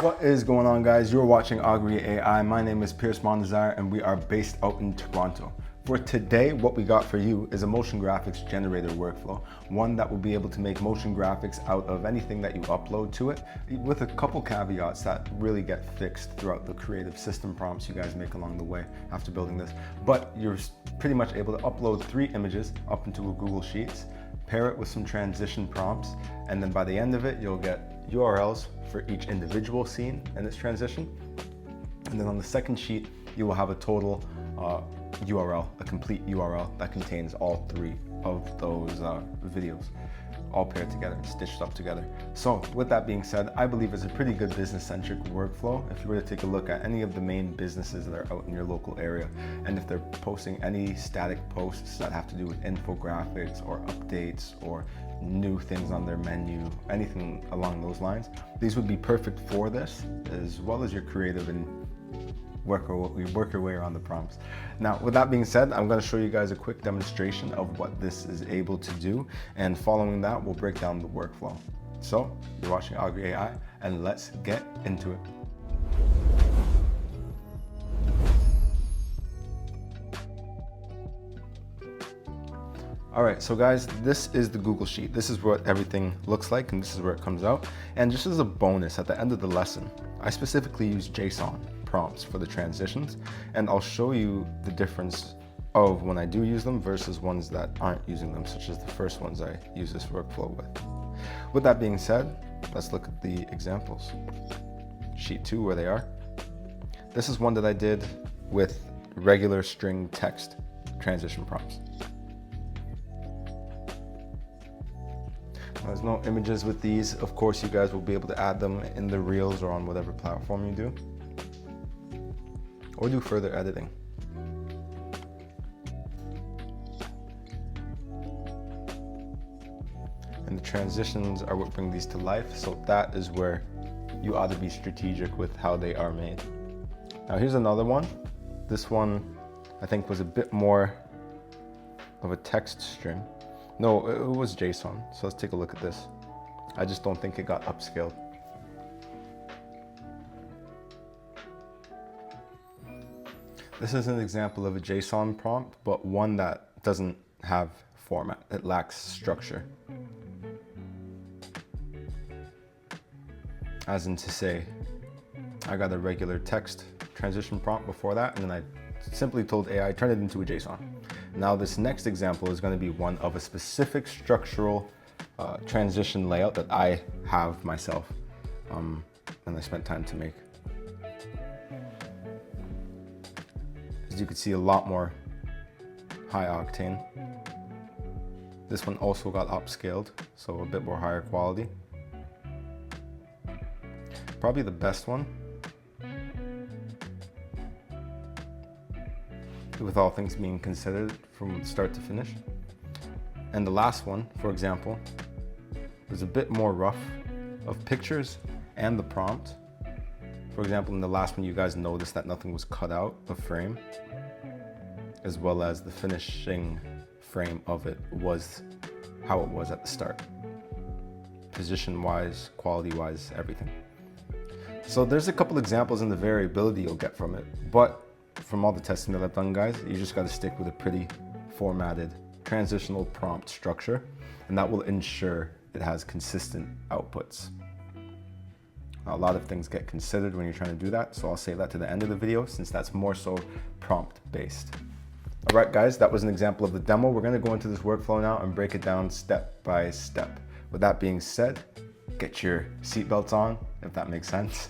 What is going on, guys? You're watching Augury AI. My name is Pierce Mondesire and we are based out in Toronto. For today, what we got for you is a motion graphics generator workflow, one that will be able to make motion graphics out of anything that you upload to it, with a couple caveats that really get fixed throughout the creative system prompts you guys make along the way after building this. But you're pretty much able to upload 3 images up into a Google Sheets, pair it with some transition prompts, and then by the end of it, you'll get URLs for each individual scene in this transition. And then on the second sheet, you will have a total URL, a complete URL that contains all 3 of those videos, all paired together, stitched up together. So with that being said, I believe it's a pretty good business-centric workflow. If you were to take a look at any of the main businesses that are out in your local area, and if they're posting any static posts that have to do with infographics or updates or new things on their menu, anything along those lines, these would be perfect for this, as well as your creative and work your way around the prompts. Now, with that being said, I'm going to show you guys a quick demonstration of what this is able to do, and following that, we'll break down the workflow. So, you're watching Augury AI, and let's get into it. All right, so guys, this is the Google Sheet. This is what everything looks like, and this is where it comes out. And just as a bonus, at the end of the lesson, I specifically use JSON prompts for the transitions, and I'll show you the difference of when I do use them versus ones that aren't using them, such as the first ones I use this workflow with. With that being said, let's look at the examples. Sheet 2, where they are. This is one that I did with regular string text transition prompts. There's no images with these. Of course, you guys will be able to add them in the Reels or on whatever platform you do, or do further editing. And the transitions are what bring these to life, so that is where you ought to be strategic with how they are made. Now here's another one. This one I think was a bit more of a text string. No, it was JSON, so let's take a look at this. I just don't think it got upscaled. This is an example of a JSON prompt, but one that doesn't have format. It lacks structure. As in to say, I got a regular text transition prompt before that, and then I simply told AI, turn it into a JSON. Now this next example is going to be one of a specific structural transition layout that I have myself, and I spent time to make. As you can see, a lot more high octane. This one also got upscaled, so a bit more higher quality. Probably the best one, with all things being considered from start to finish. And the last one, for example, was a bit more rough of pictures and the prompt. For example, in the last one, you guys noticed that nothing was cut out of frame, as well as the finishing frame of it was how it was at the start. Position-wise, quality-wise, everything. So there's a couple examples in the variability you'll get from it, but from all the testing that I've done, guys, you just got to stick with a pretty formatted transitional prompt structure, and that will ensure it has consistent outputs. Now, a lot of things get considered when you're trying to do that, so I'll save that to the end of the video since that's more so prompt based. All right, guys, that was an example of the demo. We're going to go into this workflow now and break it down step by step. With that being said, get your seatbelts on, if that makes sense,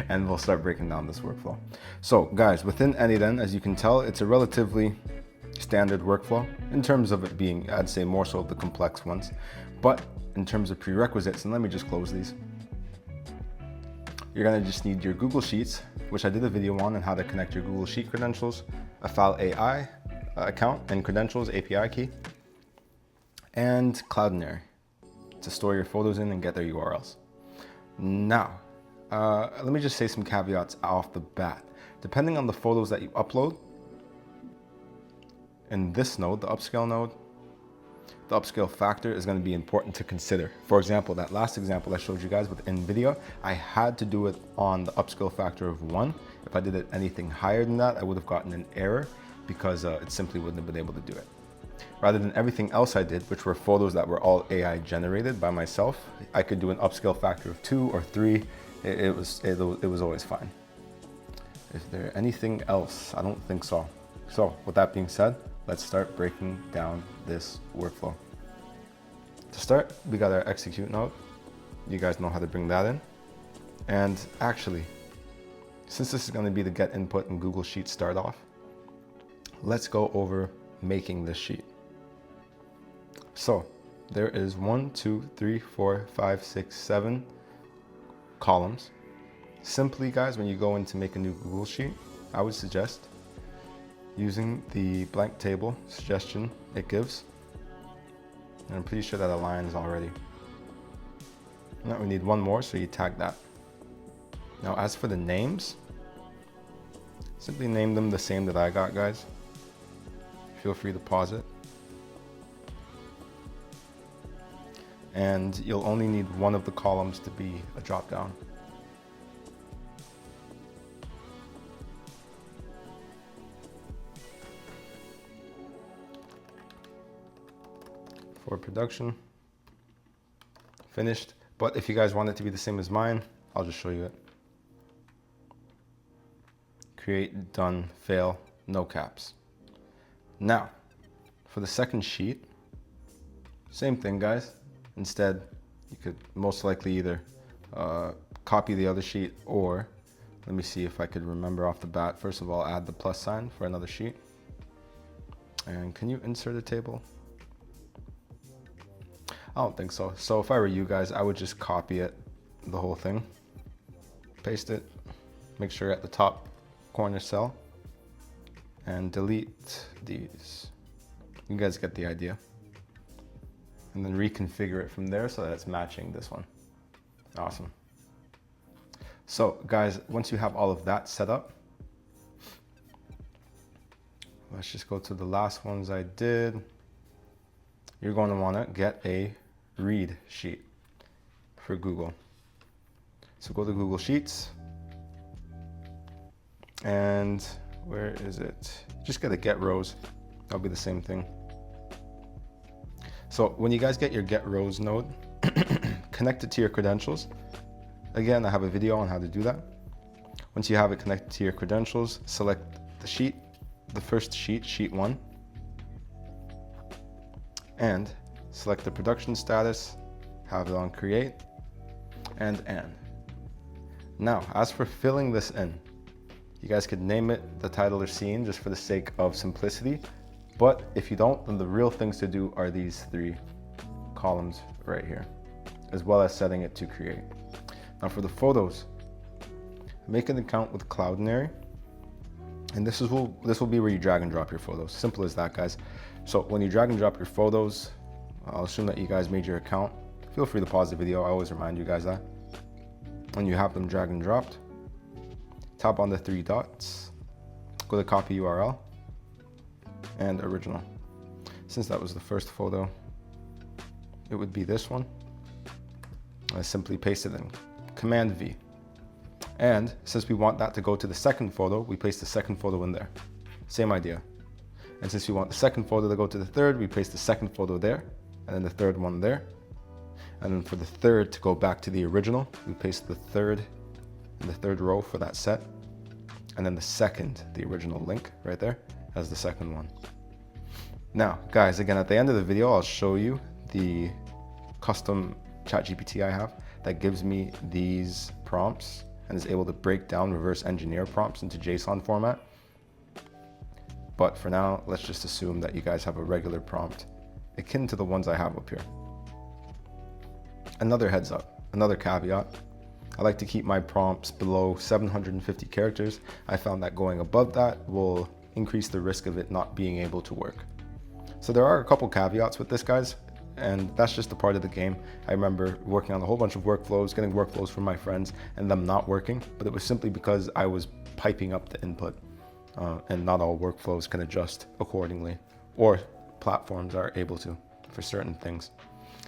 and we'll start breaking down this workflow. So guys, within N8N, as you can tell, it's a relatively standard workflow in terms of it being, I'd say, more so of the complex ones. But in terms of prerequisites, and let me just close these, you're gonna just need your Google Sheets, which I did a video on how to connect your Google Sheet credentials, a File AI account and credentials API key, and Cloudinary to store your photos in and get their URLs. Now, let me just say some caveats off the bat. Depending on the photos that you upload, in this node, the upscale node, the upscale factor is going to be important to consider. For example, that last example I showed you guys with NVIDIA, I had to do it on the upscale factor of 1. If I did it anything higher than that, I would have gotten an error because it simply wouldn't have been able to do it. Rather than everything else I did, which were photos that were all AI generated by myself, I could do an upscale factor of 2 or 3. It was always fine. Is there anything else? I don't think so. So with that being said, let's start breaking down this workflow. To start, we got our execute node. You guys know how to bring that in. And actually, since this is going to be the get input and Google Sheets start off, let's go over making this sheet. So there is 1, 2, 3, 4, 5, 6, 7 columns. Simply, guys, when you go in to make a new Google Sheet, I would suggest using the blank table suggestion it gives. And I'm pretty sure that aligns already. Now we need one more, so you tag that. Now as for the names, simply name them the same that I got, guys. Feel free to pause it. And you'll only need one of the columns to be a drop down. For production, finished. But if you guys want it to be the same as mine, I'll just show you it. Create, done, fail, no caps. Now, for the second sheet, same thing, guys. Instead, you could most likely either copy the other sheet, or let me see if I could remember off the bat. First of all, add the plus sign for another sheet. And can you insert a table? I don't think so. So if I were you guys, I would just copy it, the whole thing, paste it, make sure at the top corner cell, and delete these. You guys get the idea. And then reconfigure it from there so that it's matching this one. Awesome. So guys, once you have all of that set up, let's just go to the last ones I did. You're going to want to get a read sheet for Google. So go to Google Sheets, and where is it? Just get a get rows. That'll be the same thing. So when you guys get your get rows node, connect it to your credentials. Again, I have a video on how to do that. Once you have it connected to your credentials, select the sheet, the first sheet, sheet 1, and select the production status, have it on create, and N. Now, as for filling this in, you guys could name it the title or scene just for the sake of simplicity. But if you don't, then the real things to do are these 3 columns right here, as well as setting it to create. Now for the photos, make an account with Cloudinary, and this will be where you drag and drop your photos. Simple as that, guys. So when you drag and drop your photos, I'll assume that you guys made your account. Feel free to pause the video. I always remind you guys that. When you have them drag and dropped, tap on the 3 dots, go to copy URL, and original. Since that was the first photo, it would be this one. I simply paste it in, Command V. And since we want that to go to the second photo, we paste the second photo in there. Same idea. And since we want the second photo to go to the third, we paste the second photo there, and then the third one there. And then for the third to go back to the original, we paste the third in the third row for that set. And then the second, the original link right there, as the second one. Now, guys, again, at the end of the video, I'll show you the custom ChatGPT I have that gives me these prompts and is able to break down reverse engineer prompts into JSON format. But for now, let's just assume that you guys have a regular prompt akin to the ones I have up here. Another heads up, another caveat. I like to keep my prompts below 750 characters. I found that going above that will increase the risk of it not being able to work. So there are a couple caveats with this, guys, and that's just a part of the game. I remember working on a whole bunch of workflows, getting workflows from my friends and them not working, but it was simply because I was piping up the input, and not all workflows can adjust accordingly, or platforms are able to. for certain things.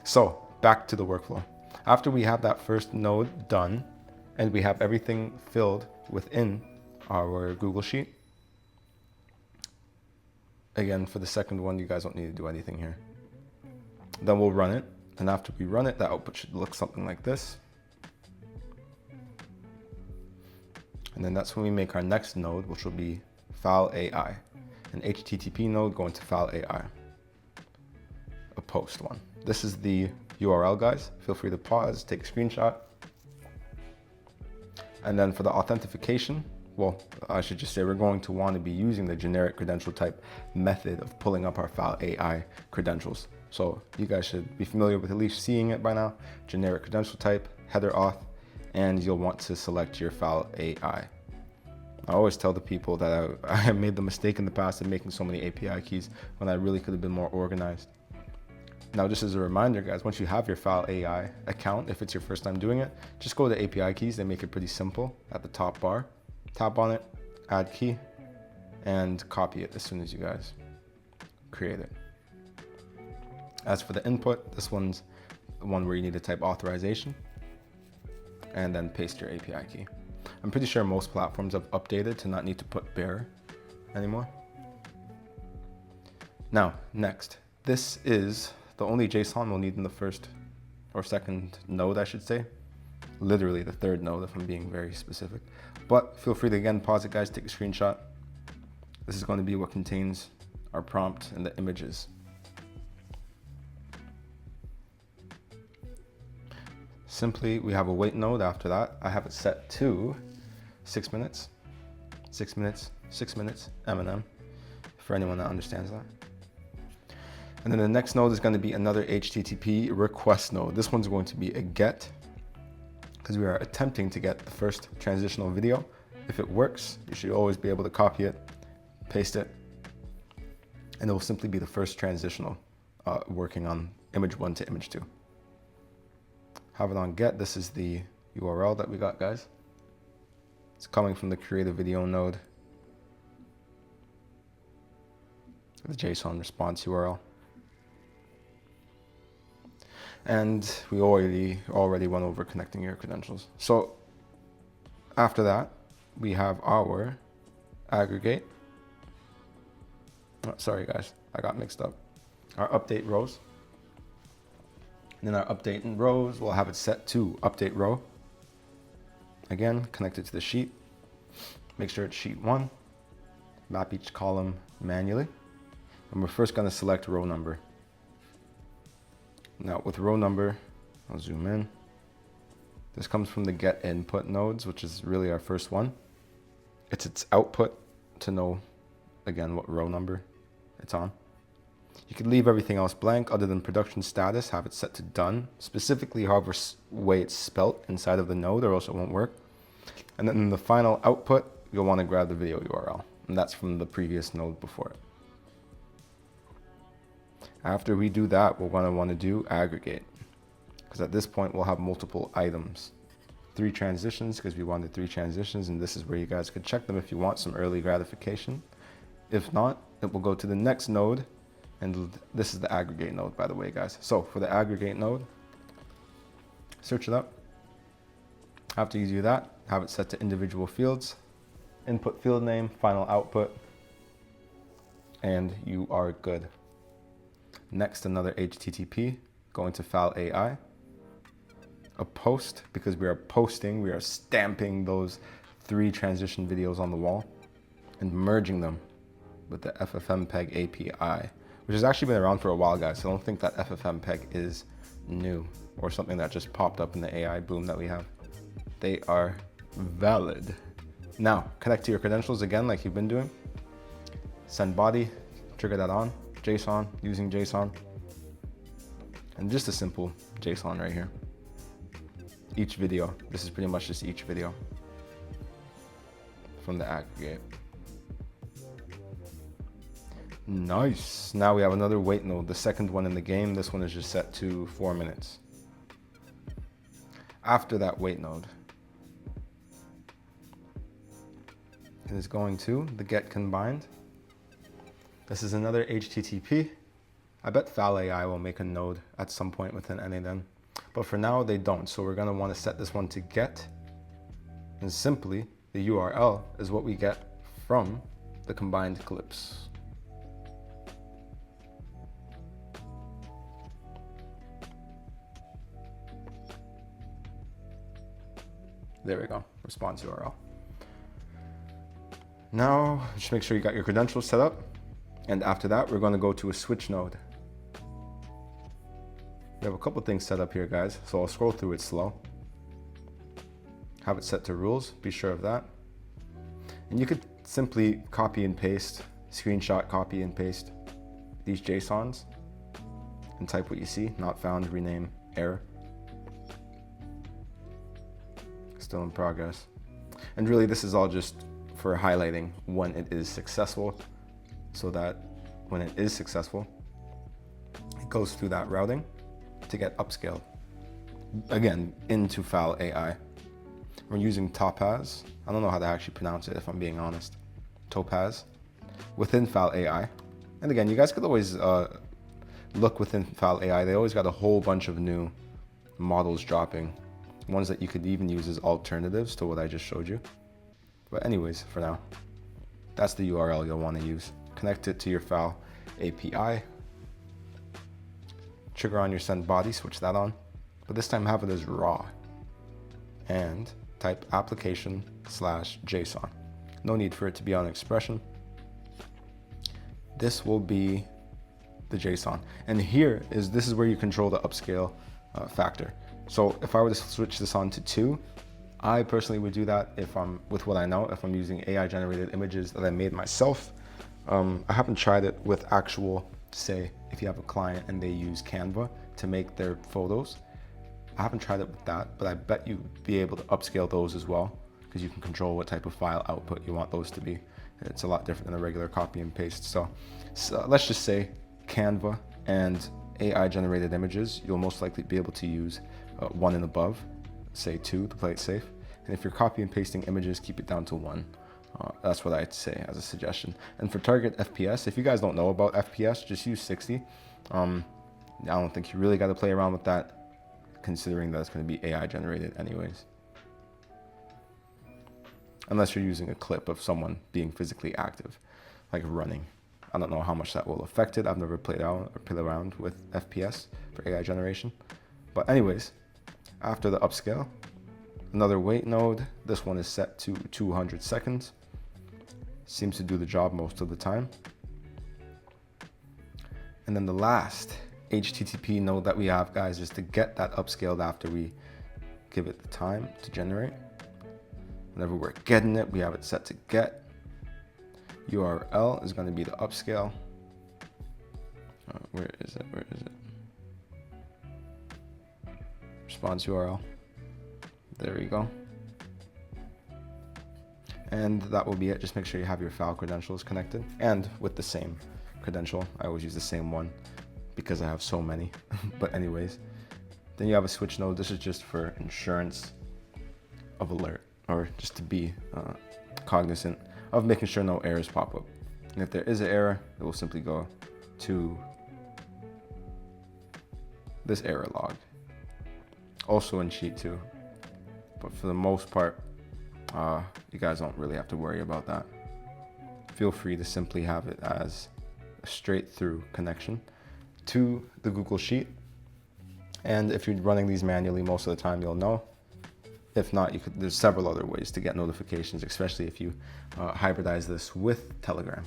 So back to the workflow. After we have that first node done and we have everything filled within our Google Sheet, again, for the second one, you guys don't need to do anything here. Then we'll run it. And after we run it, the output should look something like this. And then that's when we make our next node, which will be file AI, an HTTP node going to file AI, a post one. This is the URL, guys. Feel free to pause, take a screenshot. And then for the authentication, well, I should just say we're going to want to be using the generic credential type method of pulling up our file AI credentials. So you guys should be familiar with at least seeing it by now. Generic credential type, header auth, and you'll want to select your file AI. I always tell the people that I have made the mistake in the past of making so many API keys when I really could have been more organized. Now, just as a reminder, guys, once you have your file AI account, if it's your first time doing it, just go to API keys. They make it pretty simple at the top bar. Tap on it, add key, and copy it as soon as you guys create it. As for the input, this one's the one where you need to type authorization and then paste your API key. I'm pretty sure most platforms have updated to not need to put bearer anymore. Now, next, this is the only JSON we'll need in the first or second node, I should say. Literally the third node, if I'm being very specific. But feel free to, again, pause it, guys, take a screenshot. This is going to be what contains our prompt and the images. Simply, we have a wait node after that. I have it set to 6 minutes, 6 minutes, 6 minutes, M&M, for anyone that understands that. And then the next node is going to be another HTTP request node. This one's going to be a get, because we are attempting to get the first transitional video. If it works, you should always be able to copy it, paste it, and it will simply be the first transitional working on image 1 to image 2. Have it on get. This is the URL that we got, guys. It's coming from the create a video node, the JSON response URL. And we already went over connecting your credentials. So after that, we have our aggregate. Oh, sorry, guys, I got mixed up. Our update rows. And then our update in rows, we'll have it set to update row. Again, connect it to the sheet. Make sure it's sheet 1. Map each column manually. And we're first going to select row number. Now with row number, I'll zoom in. This comes from the get input nodes, which is really our first one. It's its output to know, again, what row number it's on. You can leave everything else blank other than production status, have it set to done, specifically however way it's spelt inside of the node, or else it won't work. And then in the final output, you'll want to grab the video URL, and that's from the previous node before it. After we do that, we're going to want to do aggregate, because at this point we'll have multiple items. 3 transitions, because we wanted 3 transitions, and this is where you guys could check them if you want some early gratification. If not, it will go to the next node, and this is the aggregate node, by the way, guys. So for the aggregate node, search it up. After you do that, have it set to individual fields, input field name, final output, and you are good. Next, another HTTP, going to file AI. A post, because we are posting, we are stamping those 3 transition videos on the wall and merging them with the FFmpeg API, which has actually been around for a while, guys. So I don't think that FFmpeg is new or something that just popped up in the AI boom that we have. They are valid. Now, connect to your credentials again, like you've been doing. Send body, trigger that on. JSON, using JSON. And just a simple JSON right here. Each video. This is pretty much just each video from the aggregate. Nice. Now we have another wait node, the second one in the game. This one is just set to 4 minutes. After that wait node, it is going to the get combined. This is another HTTP I bet Fal AI will make a node at some point within N8N, but for now they don't. So we're going to want to set this one to get, and simply the URL is what we get from the combined clips. There we go, response URL. Now, just make sure you got your credentials set up. And after that, we're going to go to a switch node. We have a couple things set up here, guys. So I'll scroll through it slow. Have it set to rules, be sure of that. And you could simply copy and paste, screenshot, copy and paste these JSONs and type what you see, not found, rename, error. Still in progress. And really this is all just for highlighting when it is successful, so that when it is successful, it goes through that routing to get upscaled, again, into Fal AI. We're using Topaz. I don't know how to actually pronounce it if I'm being honest. Topaz within Fal AI. And again, you guys could always look within Fal AI. They always got a whole bunch of new models dropping, ones that you could even use as alternatives to what I just showed you. But anyways, for now, that's the URL you'll want to use. Connect it to your Fal API. Trigger on your send body, switch that on. But this time have it as raw. And type application/JSON. No need for it to be on expression. This will be the JSON. And this is where you control the upscale factor. So if I were to switch this on to 2, I personally would do that if I'm, with what I know, if I'm using AI generated images that I made myself. I haven't tried it with actual, say, if you have a client and they use Canva to make their photos. I haven't tried it with that, but I bet you'd be able to upscale those as well, because you can control what type of file output you want those to be. It's a lot different than a regular copy and paste. So let's just say Canva and AI generated images, you'll most likely be able to use 1 and above, say 2 to play it safe. And if you're copy and pasting images, keep it down to 1. That's what I'd say as a suggestion. And for target FPS, if you guys don't know about FPS, just use 60. I don't think you really got to play around with that, considering that it's going to be AI generated anyways. Unless you're using a clip of someone being physically active, like running. I don't know how much that will affect it. I've never played around with FPS for AI generation. But anyways, after the upscale, another wait node. This one is set to 200 seconds. Seems to do the job most of the time. And then the last HTTP node that we have, guys, is to get that upscaled after we give it the time to generate. Whenever we're getting it, we have it set to get. URL is going to be the upscale. Where is it? Response URL. There we go. And that will be it. Just make sure you have your Fal credentials connected, and with the same credential. I always use the same one because I have so many. But anyways, then you have a switch node. This is just for insurance of alert, or just to be cognizant of making sure no errors pop up. And if there is an error, it will simply go to this error log. Also in sheet 2. But for the most part, you guys don't really have to worry about that. Feel free to simply have it as a straight through connection to the Google Sheet. And if you're running these manually, most of the time you'll know. If not, there's several other ways to get notifications, especially if you hybridize this with Telegram.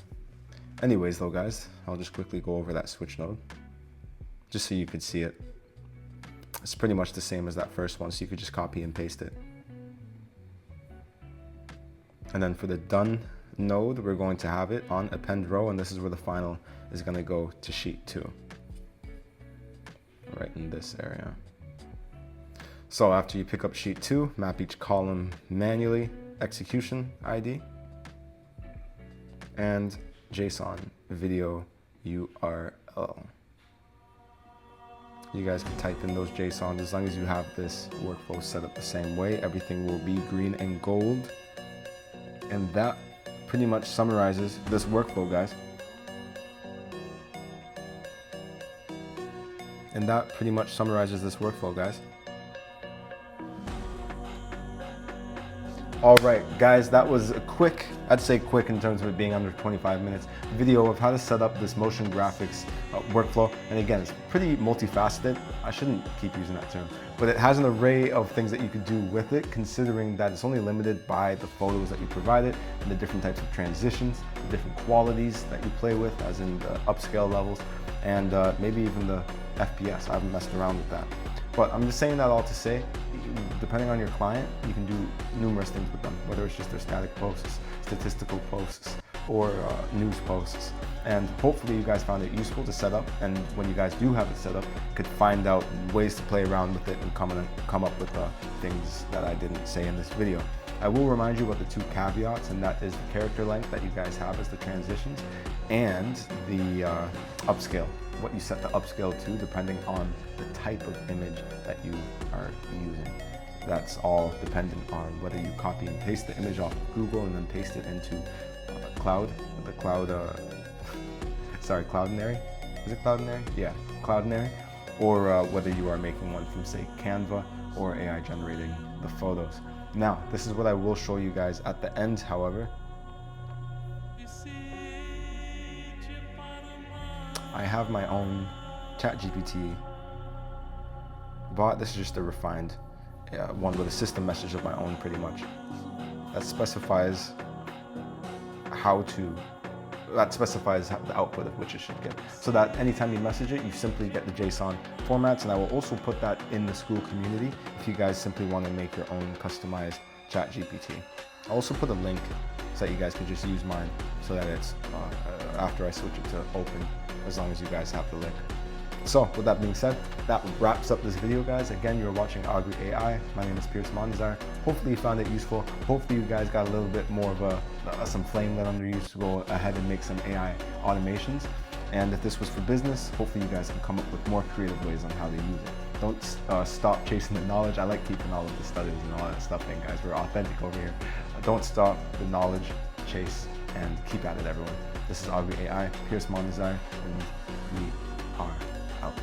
Anyways though, guys, I'll just quickly go over that switch node just so you could see it. It's pretty much the same as that first one, so you could just copy and paste it. And then for the done node, we're going to have it on append row, and this is where the final is going to go to sheet 2. Right in this area. So after you pick up sheet 2, map each column manually, execution ID, and JSON video URL. You guys can type in those JSONs as long as you have this workflow set up the same way. Everything will be green and gold. And that pretty much summarizes this workflow, guys. And that pretty much summarizes this workflow, guys. All right, guys, that was a quick, I'd say quick in terms of it being under 25 minutes, video of how to set up this motion graphics workflow. And again, it's pretty multifaceted. I shouldn't keep using that term, but it has an array of things that you could do with it, considering that it's only limited by the photos that you provided and the different types of transitions, the different qualities that you play with, as in the upscale levels, and maybe even the FPS. I haven't messed around with that. But I'm just saying that all to say, depending on your client, you can do numerous things with them, whether it's just their static posts, statistical posts, or news posts. And hopefully you guys found it useful to set up, and when you guys do have it set up, you could find out ways to play around with it and come up with things that I didn't say in this video. I will remind you about the two caveats, and that is the character length that you guys have as the transitions, and the upscale, what you set the upscale to depending on the type of image that you are using. That's all dependent on whether you copy and paste the image off of Google and then paste it into Cloudinary. Is it Cloudinary? Yeah, Cloudinary. Or whether you are making one from, say, Canva or AI generating the photos. Now, this is what I will show you guys at the end, however. I have my own ChatGPT bot. This is just a refined one with a system message of my own, pretty much. That specifies the output of which it should get. So that anytime you message it, you simply get the JSON formats, and I will also put that in the Skool community if you guys simply want to make your own customized ChatGPT. I'll also put a link so that you guys can just use mine, so that it's after I switch it to open, as long as you guys have the link. So with that being said, that wraps up this video, guys. Again, you're watching Augury AI. My name is Pierce Mondesire. Hopefully you found it useful. Hopefully you guys got a little bit more of some flame lit under you to go ahead and make some AI automations. And if this was for business, hopefully you guys can come up with more creative ways on how to use it. Don't stop chasing the knowledge. I like keeping all of the studies and all that stuff in, guys. We're authentic over here. Don't stop the knowledge chase, and keep at it, everyone. This is Augury AI, Pierce Mondesire, and we are out.